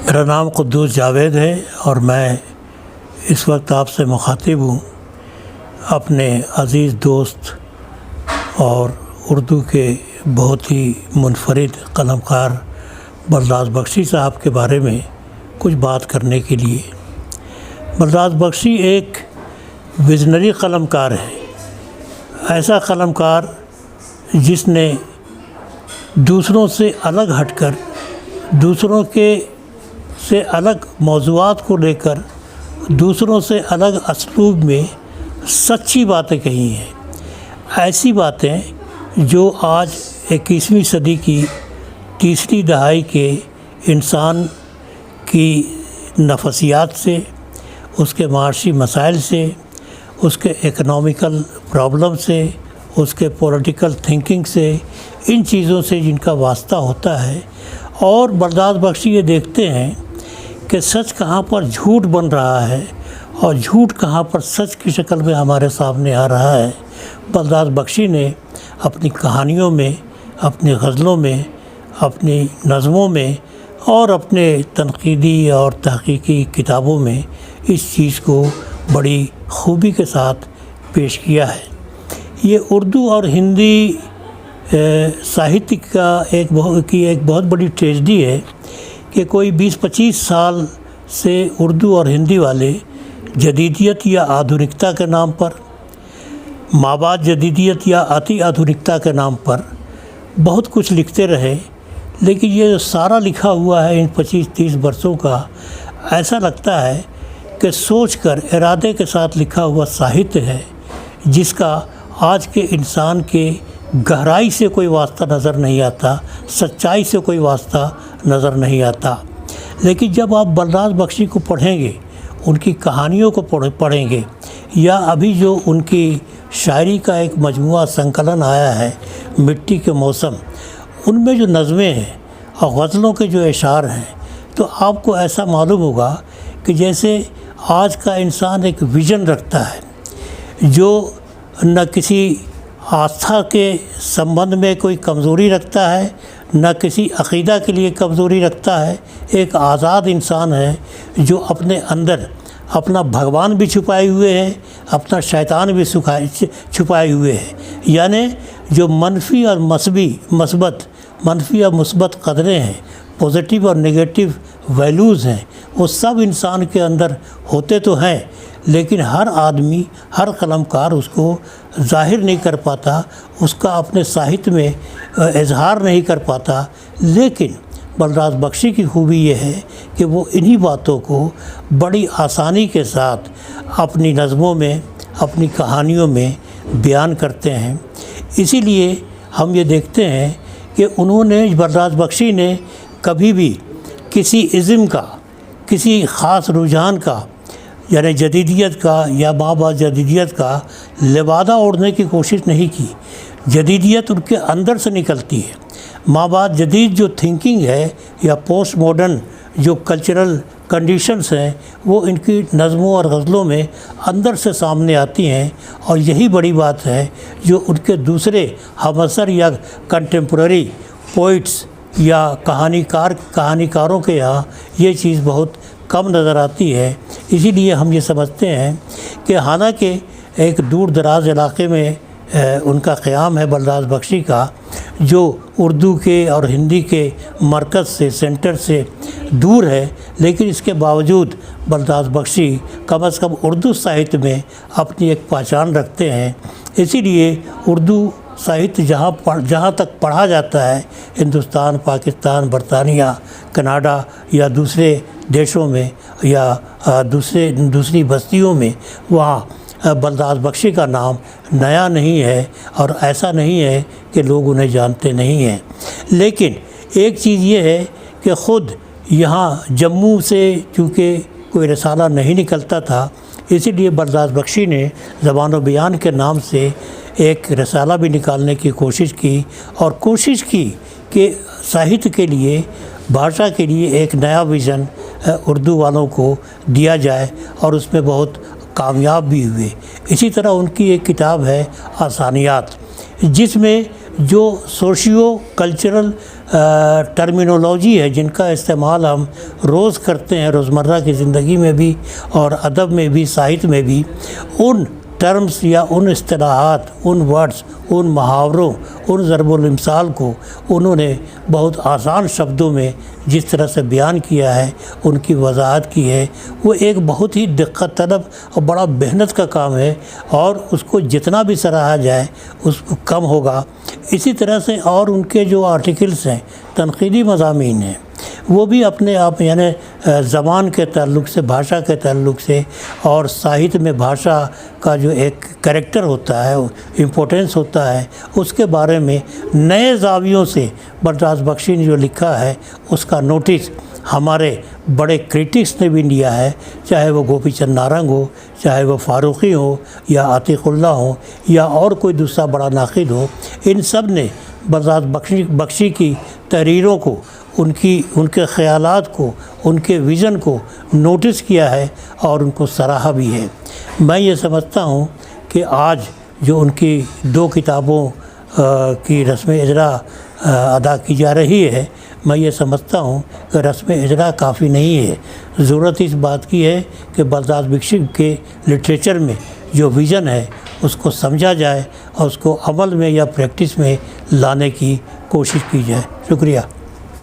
میرا نام قدوس جاوید ہے اور میں اس وقت آپ سے مخاطب ہوں اپنے عزیز دوست اور اردو کے بہت ہی منفرد قلمکار بلراز بخشی صاحب کے بارے میں کچھ بات کرنے کے لیے۔ بلراز بخشی ایک ویژنری قلمکار ہے، ایسا قلمکار جس نے دوسروں سے الگ ہٹ کر دوسروں سے الگ موضوعات کو لے کر دوسروں سے الگ اسلوب میں سچی باتیں کہی ہیں، ایسی باتیں جو آج 21ویں صدی کی تیسری دہائی کے انسان کی نفسیات سے، اس کے معاشی مسائل سے، اس کے اکنامیکل پرابلم سے، اس کے پولیٹیکل تھنکنگ سے، ان چیزوں سے جن کا واسطہ ہوتا ہے۔ اور بلراز بخشی یہ دیکھتے ہیں کہ سچ کہاں پر جھوٹ بن رہا ہے اور جھوٹ کہاں پر سچ کی شکل میں ہمارے سامنے آ رہا ہے۔ بلراز بخشی نے اپنی کہانیوں میں، اپنی غزلوں میں، اپنی نظموں میں اور اپنے تنقیدی اور تحقیقی کتابوں میں اس چیز کو بڑی خوبی کے ساتھ پیش کیا ہے۔ یہ اردو اور ہندی ساہتیہ کا ایک بہت بڑی ٹریجڈی ہے کہ کوئی 20-25 سال سے اردو اور ہندی والے جدیدیت یا آدھونکتا کے نام پر، مابعد جدیدیت یا آتی آدھونکتا کے نام پر بہت کچھ لکھتے رہے، لیکن یہ جو سارا لکھا ہوا ہے ان 25-30 برسوں کا، ایسا لگتا ہے کہ سوچ کر ارادے کے ساتھ لکھا ہوا ساہتیہ ہے جس کا آج کے انسان کے گہرائی سے کوئی واسطہ نظر نہیں آتا، سچائی سے کوئی واسطہ نظر نہیں آتا۔ لیکن جب آپ بلراز بخشی کو پڑھیں گے، ان کی کہانیوں کو پڑھیں گے، یا ابھی جو ان کی شاعری کا ایک مجموعہ سنکلن آیا ہے مٹی کے موسم، ان میں جو نظمیں ہیں اور غزلوں کے جو اشعار ہیں، تو آپ کو ایسا معلوم ہوگا کہ جیسے آج کا انسان ایک ویژن رکھتا ہے، جو نہ کسی آستھا کے سمبندھ میں کوئی کمزوری رکھتا ہے، نہ کسی عقیدہ کے لیے کمزوری رکھتا ہے، ایک آزاد انسان ہے جو اپنے اندر اپنا بھگوان بھی چھپائے ہوئے ہے، اپنا شیطان بھی چھپائے ہوئے ہے، یعنی جو منفی اور مثبت قدریں ہیں، پازیٹیو اور نگیٹو ویلیوز ہیں، وہ سب انسان کے اندر ہوتے تو ہیں، لیکن ہر آدمی، ہر قلمکار اس کو ظاہر نہیں کر پاتا، اس کا اپنے ساہتیہ میں اظہار نہیں کر پاتا۔ لیکن بلراز بخشی کی خوبی یہ ہے کہ وہ انہی باتوں کو بڑی آسانی کے ساتھ اپنی نظموں میں، اپنی کہانیوں میں بیان کرتے ہیں۔ اسی لیے ہم یہ دیکھتے ہیں کہ بلراز بخشی نے کبھی بھی کسی ازم کا، کسی خاص رجحان کا، یعنی جدیدیت کا یا مابعد جدیدیت کا لبادہ اوڑھنے کی کوشش نہیں کی۔ جدیدیت ان کے اندر سے نکلتی ہے، مابعد جدید جو تھنکنگ ہے یا پوسٹ ماڈرن جو کلچرل کنڈیشنز ہیں، وہ ان کی نظموں اور غزلوں میں اندر سے سامنے آتی ہیں، اور یہی بڑی بات ہے جو ان کے دوسرے ہم عصر یا کنٹمپرری پوئٹس یا کہانی کاروں کے یہاں یہ چیز بہت کم نظر آتی ہے۔ اسی لیے ہم یہ سمجھتے ہیں کہ حالانکہ ایک دور دراز علاقے میں ان کا قیام ہے بلراز بخشی کا، جو اردو کے اور ہندی کے مرکز سے، سینٹر سے دور ہے، لیکن اس کے باوجود بلراز بخشی کم از کم اردو ساہتیہ میں اپنی ایک پہچان رکھتے ہیں۔ اسی لیے اردو ساہتیہ جہاں تک پڑھا جاتا ہے، ہندوستان، پاکستان، برطانیہ، کینیڈا یا دوسرے دیشوں میں یا دوسری بستیوں میں، وہاں بلراز بخشی کا نام نیا نہیں ہے، اور ایسا نہیں ہے کہ لوگ انہیں جانتے نہیں ہیں۔ لیکن ایک چیز یہ ہے کہ خود یہاں جموں سے چونکہ کوئی رسالہ نہیں نکلتا تھا، اسی لیے بلراز بخشی نے زبان و بیان کے نام سے ایک رسالہ بھی نکالنے کی کوشش کی، اور کوشش کی کہ ساہتیہ کے لیے، بھاشا کے لیے ایک نیا ویژن اردو والوں کو دیا جائے، اور اس میں بہت کامیاب بھی ہوئے۔ اسی طرح ان کی ایک کتاب ہے آسانیات، جس میں جو سوشیو کلچرل ٹرمینولوجی ہے جن کا استعمال ہم روز کرتے ہیں روزمرہ کی زندگی میں بھی اور ادب میں بھی ساہت میں بھی، ان ٹرمز یا ان اصطلاحات، ان ورڈز، ان محاوروں، ان ضرب الامثال کو انہوں نے بہت آسان شبدوں میں جس طرح سے بیان کیا ہے، ان کی وضاحت کی ہے، وہ ایک بہت ہی دقت طلب اور بڑا محنت کا کام ہے، اور اس کو جتنا بھی سراہا جائے اس کو کم ہوگا۔ اسی طرح سے اور ان کے جو آرٹیکلز ہیں، تنقیدی مضامین ہیں، وہ بھی اپنے آپ یعنی زبان کے تعلق سے، بھاشا کے تعلق سے، اور ساہت میں بھاشا کا جو ایک کریکٹر ہوتا ہے، امپورٹنس ہوتا ہے، اس کے بارے میں نئے زاویوں سے بلراج بخشی نے جو لکھا ہے اس کا نوٹس ہمارے بڑے کریٹکس نے بھی لیا ہے، چاہے وہ گوپی چند نارنگ ہو، چاہے وہ فاروقی ہو، یا عتیق اللہ ہو، یا اور کوئی دوسرا بڑا ناقد ہو، ان سب نے بلراج بخشی کی تحریروں کو، ان کے خیالات کو، ان کے ویژن کو نوٹس کیا ہے اور ان کو سراہا بھی ہے۔ میں یہ سمجھتا ہوں کہ آج جو ان کی 2 کتابوں کی رسم اجرا ادا کی جا رہی ہے، میں یہ سمجھتا ہوں کہ رسم اجرا کافی نہیں ہے، ضرورت اس بات کی ہے کہ بلراج بخشی کے لٹریچر میں جو ویژن ہے اس کو سمجھا جائے اور اس کو عمل میں یا پریکٹس میں لانے کی کوشش کی جائے۔ شکریہ۔